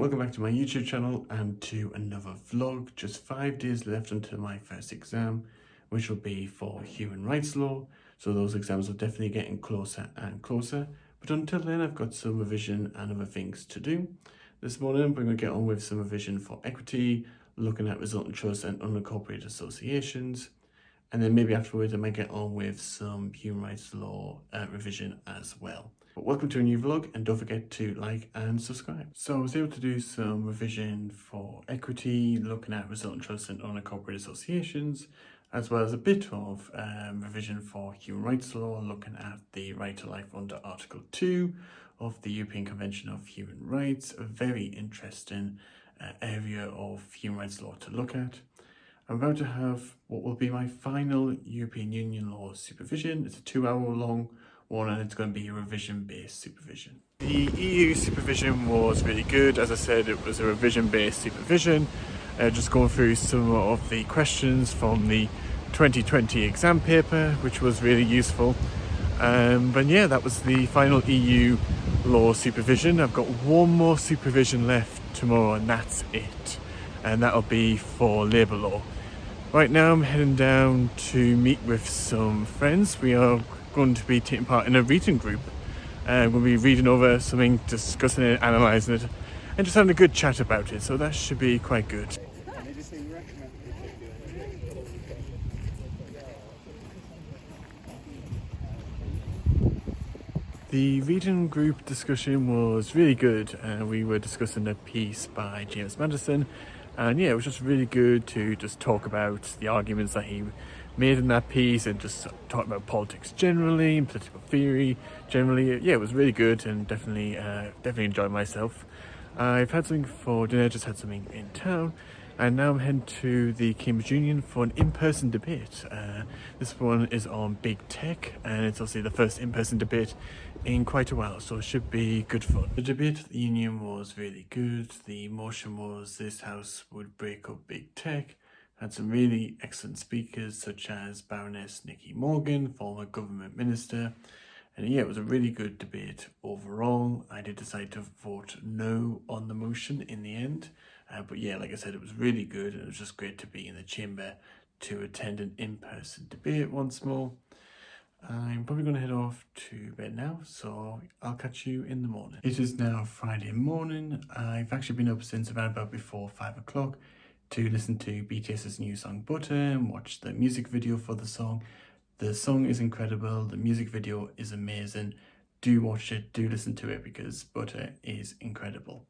welcome back to my YouTube channel and to another vlog. Just 5 days left until my first exam, which will be for human rights law. So those exams are definitely getting closer and closer. But until then, I've got some revision and other things to do. This morning, I'm going to get on with some revision for equity, looking at resultant trusts and unincorporated associations. And then maybe afterwards, I might get on with some human rights law revision as well. But welcome to a new vlog, and don't forget to like and subscribe. So I was able to do some revision for equity, looking at resultant trusts and unincorporated associations, as well as a bit of revision for human rights law, looking at the right to life under Article 2 of the European Convention of Human Rights, a very interesting area of human rights law to look at. I'm about to have what will be my final European Union law supervision. It's a 2-hour long one, and it's going to be a revision-based supervision. The EU supervision was really good. As I said, it was a revision-based supervision. Just going through some of the questions from the 2020 exam paper, which was really useful. But yeah, that was the final EU law supervision. I've got one more supervision left tomorrow, and that's it. And that'll be for labour law. Right now I'm heading down to meet with some friends. We are going to be taking part in a reading group. We'll be reading over something, discussing it, analysing it, and just having a good chat about it. So that should be quite good. The reading group discussion was really good. We were discussing a piece by James Madison, and yeah, it was just really good to just talk about the arguments that he made in that piece and just talk about politics generally and political theory generally. Yeah, it was really good, and definitely enjoyed myself. I've had something for dinner, just had something in town, and now I'm heading to the Cambridge Union for an in-person debate. This one is on big tech, and it's obviously the first in-person debate in quite a while, so it should be good fun. The debate at the Union was really good. The motion was this house would break up big tech. Had some really excellent speakers such as Baroness Nikki Morgan, former government minister. And yeah, it was a really good debate overall. I did decide to vote no on the motion in the end. But yeah, like I said, it was really good, and it was just great to be in the chamber to attend an in-person debate once more. I'm probably going to head off to bed now, so I'll catch you in the morning. It is now Friday morning. I've actually been up since around about before 5 o'clock to listen to BTS's new song Butter and watch the music video for the song. The song is incredible, the music video is amazing. Do watch it, do listen to it, because Butter is incredible.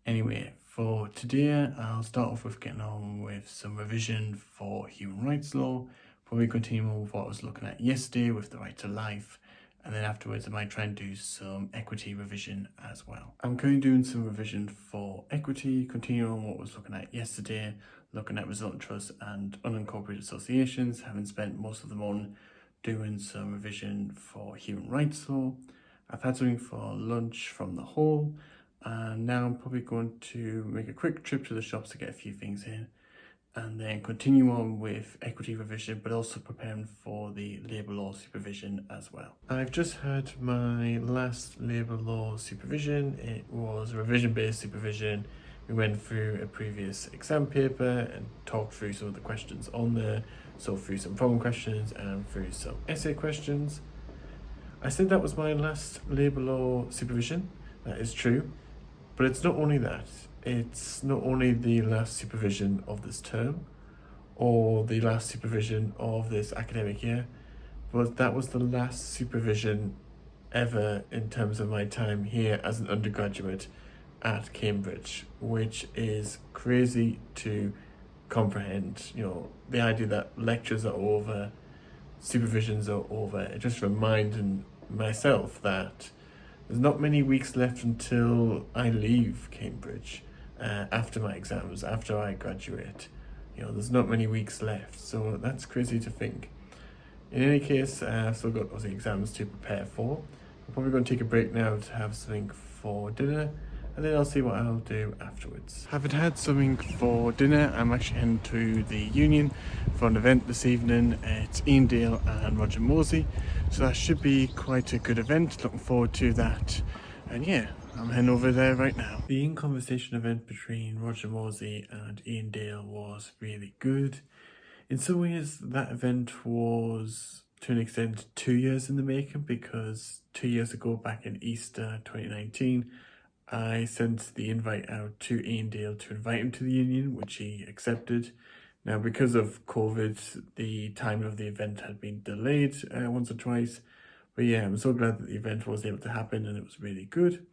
Anyway, for today, I'll start off with getting on with some revision for human rights law. Probably continue with what I was looking at yesterday with the right to life. And then afterwards, I might try and do some equity revision as well. I'm currently doing some revision for equity, continuing on what I was looking at yesterday, looking at resultant trusts and unincorporated associations, having spent most of the morning doing some revision for human rights law. I've had something for lunch from the hall, and now I'm probably going to make a quick trip to the shops to get a few things in, and then continue on with equity revision, but also preparing for the labour law supervision as well. I've just had my last labour law supervision. It was a revision-based supervision. We went through a previous exam paper and talked through some of the questions on there, so through some problem questions and through some essay questions. I said that was my last labour law supervision. That is true, but it's not only that. It's not only the last supervision of this term or the last supervision of this academic year, but that was the last supervision ever in terms of my time here as an undergraduate at Cambridge, which is crazy to comprehend. You know, the idea that lectures are over, supervisions are over. It just reminded myself that there's not many weeks left until I leave Cambridge. After my exams, after I graduate, you know, there's not many weeks left, so that's crazy to think. In any case, I've still got those exams to prepare for. I'm probably going to take a break now to have something for dinner, and then I'll see what I'll do afterwards. Having had something for dinner, I'm actually heading to the Union for an event this evening. It's Ian Dale and Roger Morsey, so that should be quite a good event. Looking forward to that. And yeah, I'm heading over there right now. The In Conversation event between Roger Morsey and Ian Dale was really good. In some ways, that event was, to an extent, 2 years in the making, because 2 years ago, back in Easter 2019, I sent the invite out to Ian Dale to invite him to the union, which he accepted. Now, because of COVID, the timing of the event had been delayed once or twice. But yeah, I'm so glad that the event was able to happen and it was really good.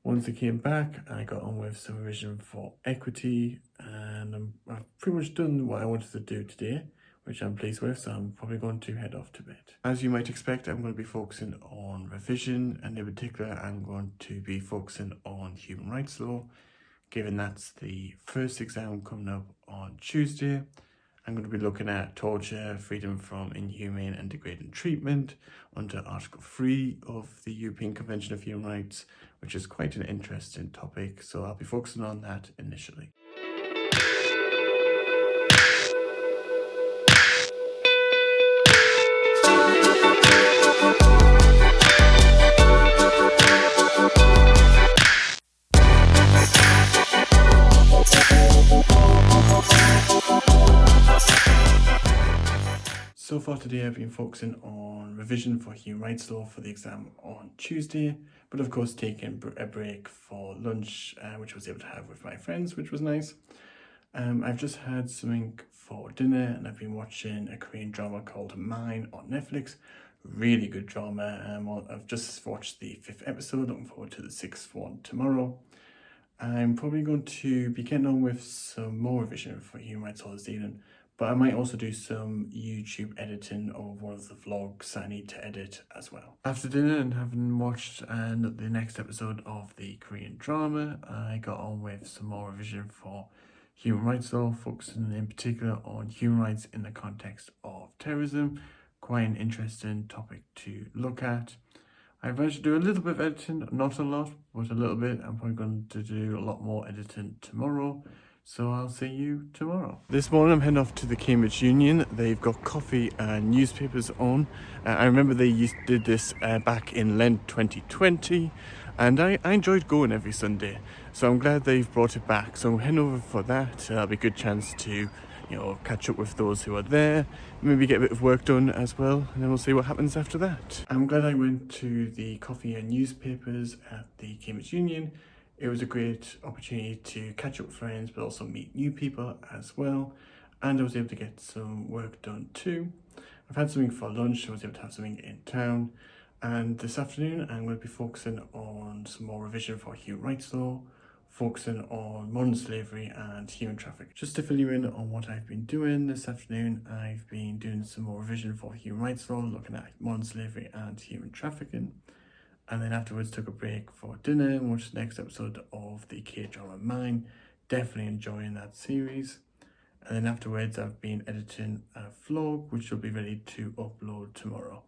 Once I came back, I got on with Supervision for Equity, and I've pretty much done what I wanted to do today, which I'm pleased with, so I'm probably going to head off to bed. As you might expect, I'm going to be focusing on revision, and in particular, I'm going to be focusing on human rights law, given that's the first exam coming up on Tuesday. I'm going to be looking at torture, freedom from inhumane and degrading treatment under Article 3 of the European Convention of Human Rights, which is quite an interesting topic, so I'll be focusing on that initially. So far today, I've been focusing on revision for human rights law for the exam on Tuesday, but of course taking a break for lunch, which I was able to have with my friends, which was nice. I've just had something for dinner, and I've been watching a Korean drama called Mine on Netflix. Really good drama. I've just watched the 5th episode, looking forward to the 6th one tomorrow. I'm probably going to be getting on with some more revision for human rights law this evening, but I might also do some YouTube editing of one of the vlogs I need to edit as well. After dinner and having watched the next episode of the Korean drama, I got on with some more revision for human rights law, focusing in particular on human rights in the context of terrorism. Quite an interesting topic to look at. I've managed to do a little bit of editing, not a lot, but a little bit. I'm probably going to do a lot more editing tomorrow, so I'll see you tomorrow. This morning I'm heading off to the Cambridge Union. They've got coffee and newspapers on. I remember they did this back in Lent 2020, and I enjoyed going every Sunday, so I'm glad they've brought it back. So I'm heading over for that. That'll be a good chance to catch up with those who are there, maybe get a bit of work done as well, and then we'll see what happens after that. I'm glad I went to the coffee and newspapers at the Cambridge Union. It was a great opportunity to catch up with friends, but also meet new people as well, and I was able to get some work done too. I've had something for lunch, I was able to have something in town, and this afternoon I'm going to be focusing on some more revision for human rights law, focusing on modern slavery and human trafficking. Just to fill you in on what I've been doing this afternoon, I've been doing some more revision for human rights law, looking at modern slavery and human trafficking. And then afterwards took a break for dinner and watched the next episode of the K-drama Mine. Definitely enjoying that series. And then afterwards I've been editing a vlog, which will be ready to upload tomorrow.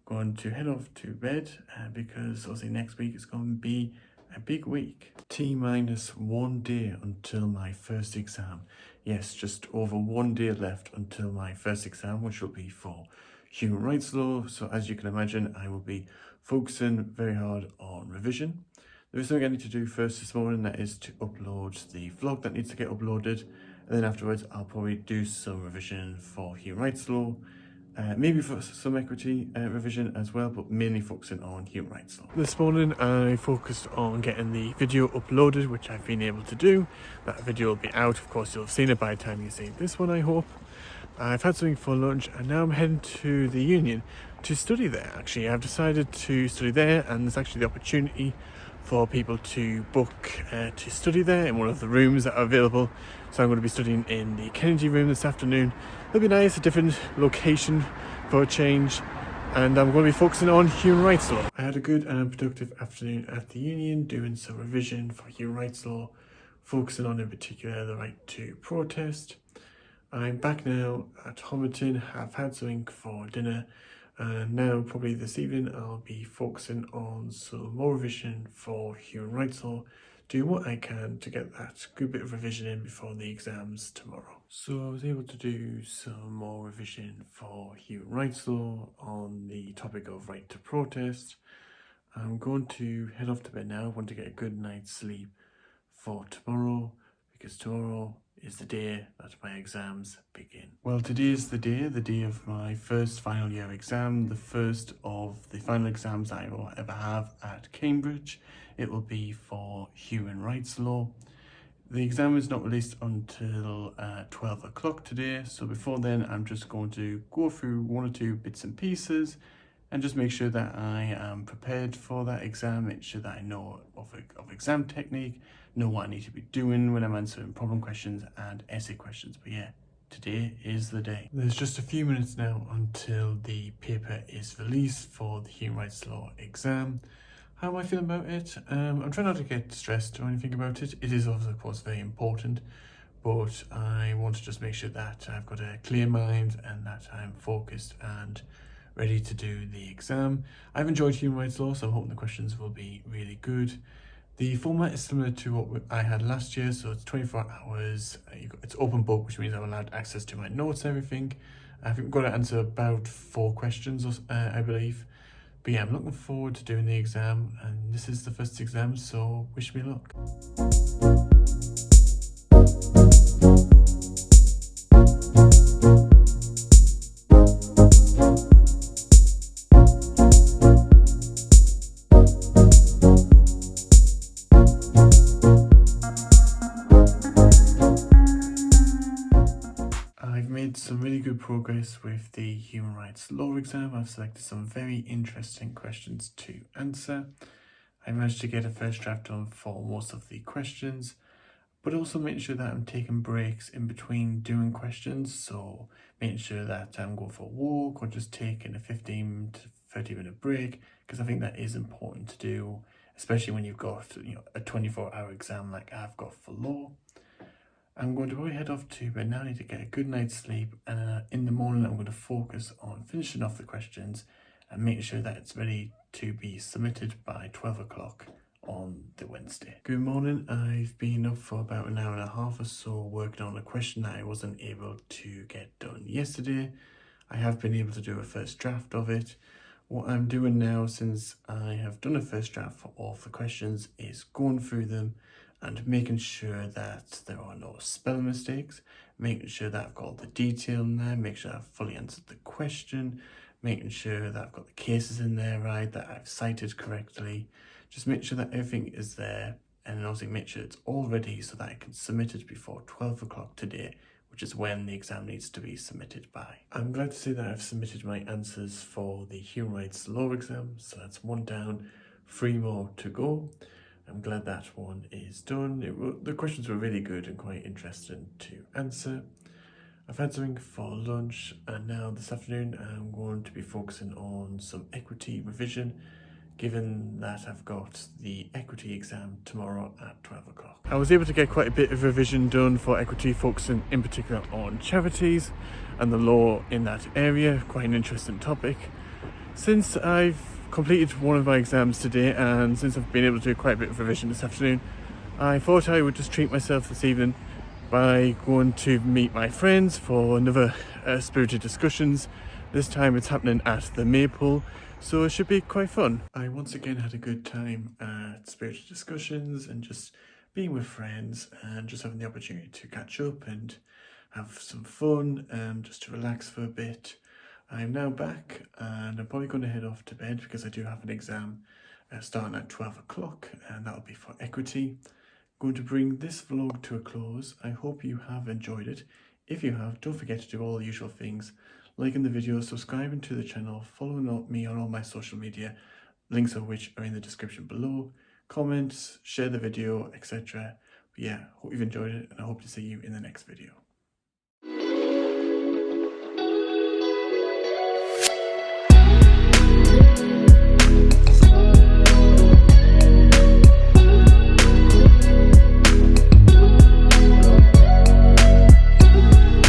Going to head off to bed because obviously next week is going to be a big week. T-minus 1 day until my first exam. Yes, just over 1 day left until my first exam, which will be for human rights law. So as you can imagine, I will be focusing very hard on revision. There is something I need to do first this morning, that is to upload the vlog that needs to get uploaded. And then afterwards, I'll probably do some revision for human rights law. Maybe for some equity revision as well, but mainly focusing on human rights law. This morning I focused on getting the video uploaded, which I've been able to do. That video will be out, of course you'll have seen it by the time you see this one, I hope. I've had something for lunch and now I'm heading to the union to study there. Actually, I've decided to study there, and there's actually the opportunity for people to book to study there in one of the rooms that are available. So I'm going to be studying in the Kennedy room this afternoon. It'll be nice, a different location for a change, and I'm going to be focusing on human rights law. I had a good and productive afternoon at the union doing some revision for human rights law, focusing on in particular the right to protest. I'm back now at Homerton, have had something for dinner, and now probably this evening I'll be focusing on some more revision for human rights law, do what I can to get that good bit of revision in before the exams tomorrow. So I was able to do some more revision for human rights law on the topic of right to protest. I'm going to head off to bed now. I want to get a good night's sleep for tomorrow, because tomorrow is the day that my exams begin. Well, today is the day of my first final year exam, the first of the final exams I will ever have at Cambridge. It will be for human rights law. The exam is not released until 12 o'clock today, so before then I'm just going to go through one or two bits and pieces and just make sure that I am prepared for that exam, make sure that I know of exam technique, know what I need to be doing when I'm answering problem questions and essay questions. But yeah, today is the day. There's just a few minutes now until the paper is released for the human rights law exam. How am I feeling about it? I'm trying not to get stressed or anything about it. It is of course very important, but I want to just make sure that I've got a clear mind and that I'm focused and ready to do the exam. I've enjoyed human rights law, so I'm hoping the questions will be really good. The format is similar to what I had last year, so it's 24 hours, it's open book, which means I'm allowed access to my notes and everything. I think we've got to answer about 4 questions, I believe. But yeah, I'm looking forward to doing the exam, and this is the first exam, so wish me luck. I've made some really good progress with the human rights law exam. I've selected some very interesting questions to answer. I managed to get a first draft done for most of the questions, but also making sure that I'm taking breaks in between doing questions. So making sure that I'm going for a walk or just taking a 15 to 30 minute break, because I think that is important to do, especially when you've got a 24-hour exam like I've got for law. I'm going to probably head off to bed now. I need to get a good night's sleep, and in the morning I'm going to focus on finishing off the questions and making sure that it's ready to be submitted by 12 o'clock on the Wednesday. Good morning. I've been up for about an hour and a half or so working on a question that I wasn't able to get done yesterday. I have been able to do a first draft of it. What I'm doing now, since I have done a first draft for all the questions, is going through them and making sure that there are no spelling mistakes, making sure that I've got all the detail in there, make sure I've fully answered the question, making sure that I've got the cases in there right, that I've cited correctly, just make sure that everything is there, and also make sure it's all ready so that I can submit it before 12 o'clock today, which is when the exam needs to be submitted by. I'm glad to say that I've submitted my answers for the human rights law exam, so that's 1 down, 3 more to go. I'm glad that one is done. The questions were really good and quite interesting to answer. I've had something for lunch, and now this afternoon I'm going to be focusing on some equity revision, given that I've got the equity exam tomorrow at 12 o'clock. I was able to get quite a bit of revision done for equity, focusing in particular on charities and the law in that area. Quite an interesting topic. Since I've completed one of my exams today, and since I've been able to do quite a bit of revision this afternoon, I thought I would just treat myself this evening by going to meet my friends for another spirited discussions. This time it's happening at the Maple, so it should be quite fun. I once again had a good time at spirited discussions and just being with friends and just having the opportunity to catch up and have some fun and just to relax for a bit. I'm now back, and I'm probably going to head off to bed because I do have an exam starting at 12 o'clock, and that'll be for equity. I'm going to bring this vlog to a close. I hope you have enjoyed it. If you have, don't forget to do all the usual things, liking the video, subscribing to the channel, following me on all my social media, links of which are in the description below, comments, share the video, etc. But yeah, hope you've enjoyed it, and I hope to see you in the next video.